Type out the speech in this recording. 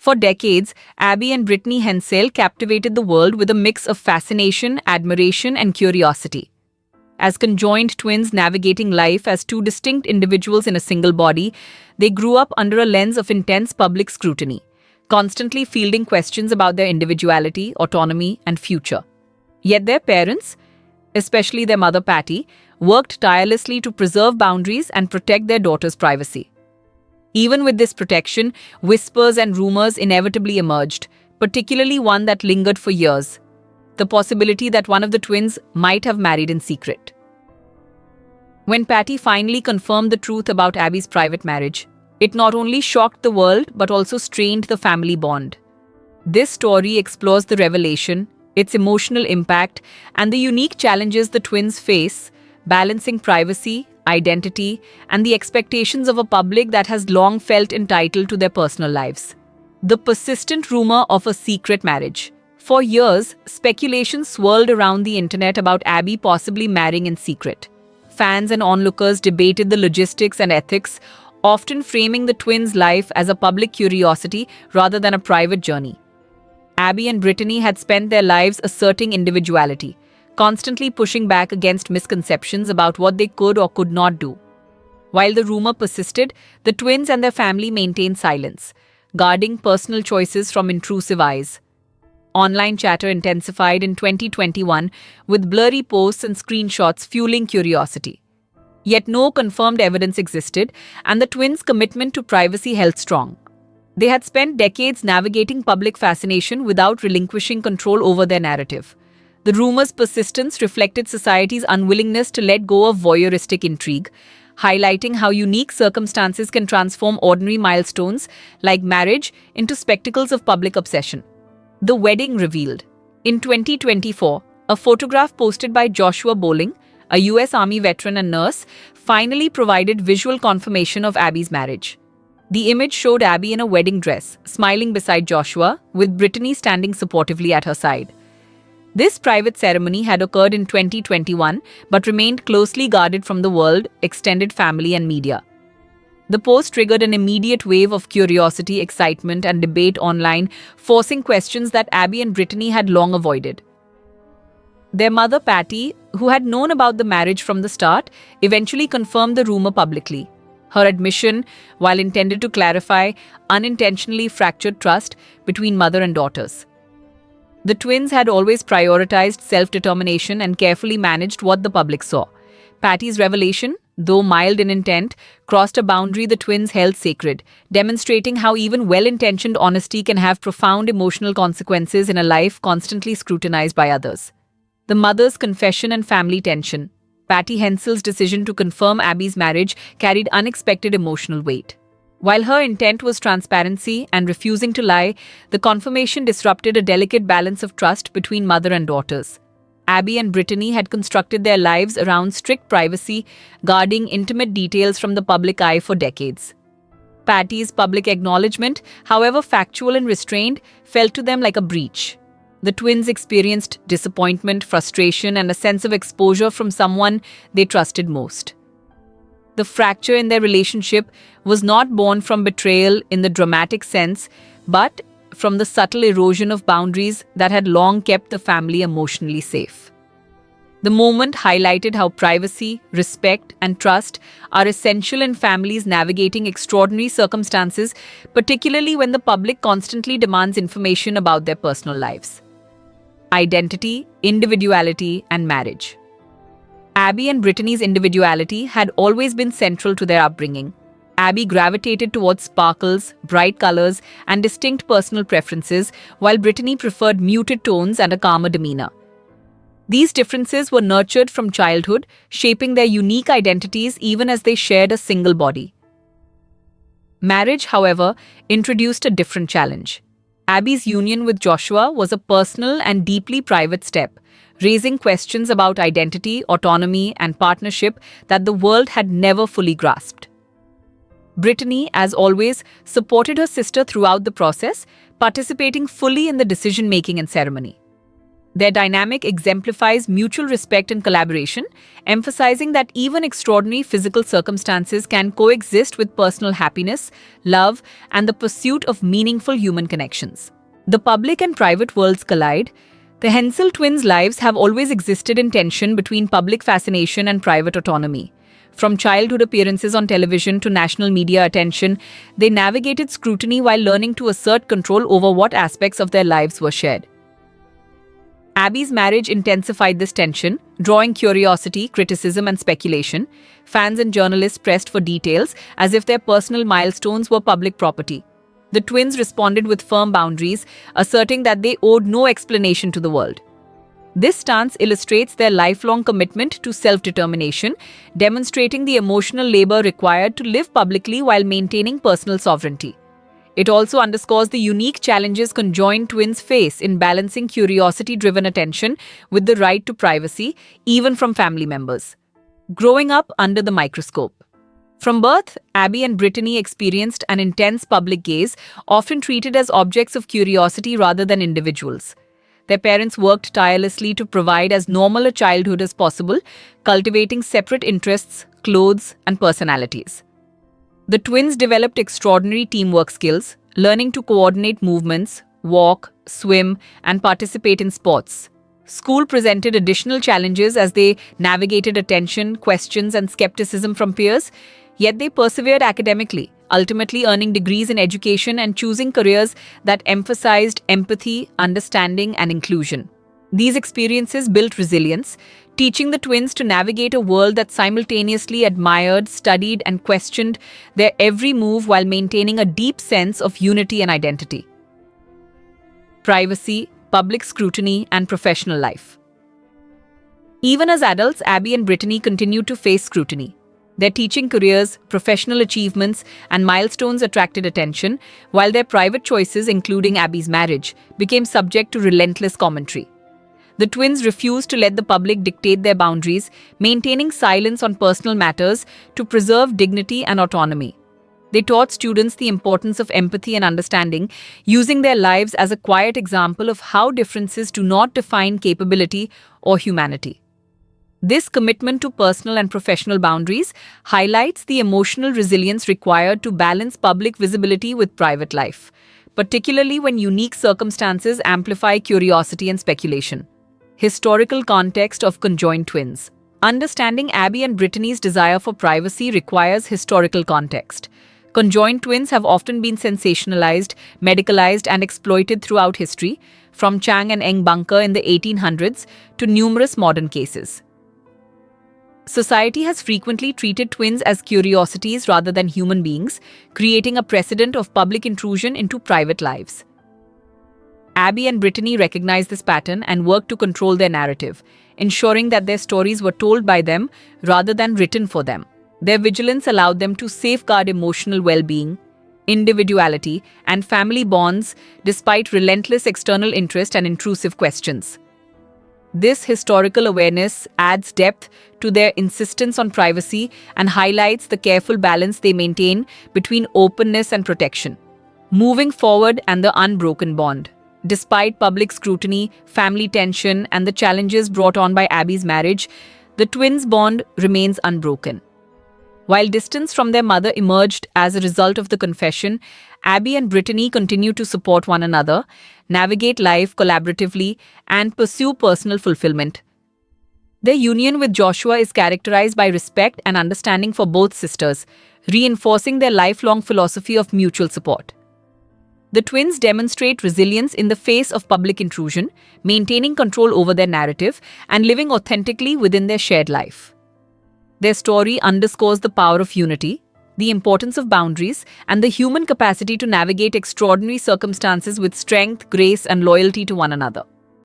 For decades, Abby and Brittany Hensel captivated the world with a mix of fascination, admiration, and curiosity. As conjoined twins navigating life as two distinct individuals in a single body, they grew up under a lens of intense public scrutiny, constantly fielding questions about their individuality, autonomy, and future. Yet their parents, especially their mother Patty, worked tirelessly to preserve boundaries and protect their daughter's privacy. Even with this protection, whispers and rumors inevitably emerged, particularly one that lingered for years: the possibility that one of the twins might have married in secret. When Patty finally confirmed the truth about Abby's private marriage, it not only shocked the world but also strained the family bond. This story explores the revelation, its emotional impact, and the unique challenges the twins face, balancing privacy, identity, and the expectations of a public that has long felt entitled to their personal lives. The persistent rumor of a secret marriage. For years, speculation swirled around the internet about Abby possibly marrying in secret. Fans and onlookers debated the logistics and ethics, often framing the twins' life as a public curiosity rather than a private journey. Abby and Brittany had spent their lives asserting individuality, constantly pushing back against misconceptions about what they could or could not do. While the rumor persisted, the twins and their family maintained silence, guarding personal choices from intrusive eyes. Online chatter intensified in 2021, with blurry posts and screenshots fueling curiosity. Yet no confirmed evidence existed, and the twins' commitment to privacy held strong. They had spent decades navigating public fascination without relinquishing control over their narrative. The rumor's persistence reflected society's unwillingness to let go of voyeuristic intrigue, highlighting how unique circumstances can transform ordinary milestones like marriage into spectacles of public obsession. The wedding revealed. In 2024, a photograph posted by Joshua Bowling, a US Army veteran and nurse, finally provided visual confirmation of Abby's marriage. The image showed Abby in a wedding dress, smiling beside Joshua, with Brittany standing supportively at her side. This private ceremony had occurred in 2021 but remained closely guarded from the world, extended family, and media. The post triggered an immediate wave of curiosity, excitement, and debate online, forcing questions that Abby and Brittany had long avoided. Their mother, Patty, who had known about the marriage from the start, eventually confirmed the rumor publicly. Her admission, while intended to clarify, unintentionally fractured trust between mother and daughters. The twins had always prioritized self-determination and carefully managed what the public saw. Patty's revelation, though mild in intent, crossed a boundary the twins held sacred, demonstrating how even well-intentioned honesty can have profound emotional consequences in a life constantly scrutinized by others. The mother's confession and family tension. Patty Hensel's decision to confirm Abby's marriage carried unexpected emotional weight. While her intent was transparency and refusing to lie, the confirmation disrupted a delicate balance of trust between mother and daughters. Abby and Brittany had constructed their lives around strict privacy, guarding intimate details from the public eye for decades. Patty's public acknowledgement, however factual and restrained, felt to them like a breach. The twins experienced disappointment, frustration, and a sense of exposure from someone they trusted most. The fracture in their relationship was not born from betrayal in the dramatic sense, but from the subtle erosion of boundaries that had long kept the family emotionally safe. The moment highlighted how privacy, respect, and trust are essential in families navigating extraordinary circumstances, particularly when the public constantly demands information about their personal lives. Identity, individuality, and marriage. Abby and Brittany's individuality had always been central to their upbringing. Abby gravitated towards sparkles, bright colors, and distinct personal preferences, while Brittany preferred muted tones and a calmer demeanor. These differences were nurtured from childhood, shaping their unique identities even as they shared a single body. Marriage, however, introduced a different challenge. Abby's union with Joshua was a personal and deeply private step, raising questions about identity, autonomy, and partnership that the world had never fully grasped. Brittany, as always, supported her sister throughout the process, participating fully in the decision-making and ceremony. Their dynamic exemplifies mutual respect and collaboration, emphasizing that even extraordinary physical circumstances can coexist with personal happiness, love, and the pursuit of meaningful human connections. The public and private worlds collide. The Hensel twins' lives have always existed in tension between public fascination and private autonomy. From childhood appearances on television to national media attention, they navigated scrutiny while learning to assert control over what aspects of their lives were shared. Abby's marriage intensified this tension, drawing curiosity, criticism, and speculation. Fans and journalists pressed for details, as if their personal milestones were public property. The twins responded with firm boundaries, asserting that they owed no explanation to the world. This stance illustrates their lifelong commitment to self-determination, demonstrating the emotional labor required to live publicly while maintaining personal sovereignty. It also underscores the unique challenges conjoined twins face in balancing curiosity-driven attention with the right to privacy, even from family members. Growing up under the microscope. From birth, Abby and Brittany experienced an intense public gaze, often treated as objects of curiosity rather than individuals. Their parents worked tirelessly to provide as normal a childhood as possible, cultivating separate interests, clothes, and personalities. The twins developed extraordinary teamwork skills, learning to coordinate movements, walk, swim, and participate in sports. School presented additional challenges as they navigated attention, questions, and skepticism from peers, yet they persevered academically, ultimately earning degrees in education and choosing careers that emphasized empathy, understanding, and inclusion. These experiences built resilience, teaching the twins to navigate a world that simultaneously admired, studied, and questioned their every move while maintaining a deep sense of unity and identity. Privacy, public scrutiny, and professional life. Even as adults, Abby and Brittany continued to face scrutiny. Their teaching careers, professional achievements, and milestones attracted attention, while their private choices, including Abby's marriage, became subject to relentless commentary. The twins refused to let the public dictate their boundaries, maintaining silence on personal matters to preserve dignity and autonomy. They taught students the importance of empathy and understanding, using their lives as a quiet example of how differences do not define capability or humanity. This commitment to personal and professional boundaries highlights the emotional resilience required to balance public visibility with private life, particularly when unique circumstances amplify curiosity and speculation. Historical context of conjoined twins. Understanding Abby and Brittany's desire for privacy requires historical context. Conjoined twins have often been sensationalized, medicalized, and exploited throughout history, from Chang and Eng Bunker in the 1800s to numerous modern cases. Society has frequently treated twins as curiosities rather than human beings, creating a precedent of public intrusion into private lives. Abby and Brittany recognized this pattern and worked to control their narrative, ensuring that their stories were told by them rather than written for them. Their vigilance allowed them to safeguard emotional well-being, individuality, and family bonds despite relentless external interest and intrusive questions. This historical awareness adds depth to their insistence on privacy and highlights the careful balance they maintain between openness and protection. Moving forward and the unbroken bond. Despite public scrutiny, family tension, and the challenges brought on by Abby's marriage, the twins' bond remains unbroken. While distance from their mother emerged as a result of the confession, Abby and Brittany continue to support one another, navigate life collaboratively, and pursue personal fulfillment. Their union with Joshua is characterized by respect and understanding for both sisters, reinforcing their lifelong philosophy of mutual support. The twins demonstrate resilience in the face of public intrusion, maintaining control over their narrative and living authentically within their shared life. Their story underscores the power of unity, the importance of boundaries, and the human capacity to navigate extraordinary circumstances with strength, grace, and loyalty to one another.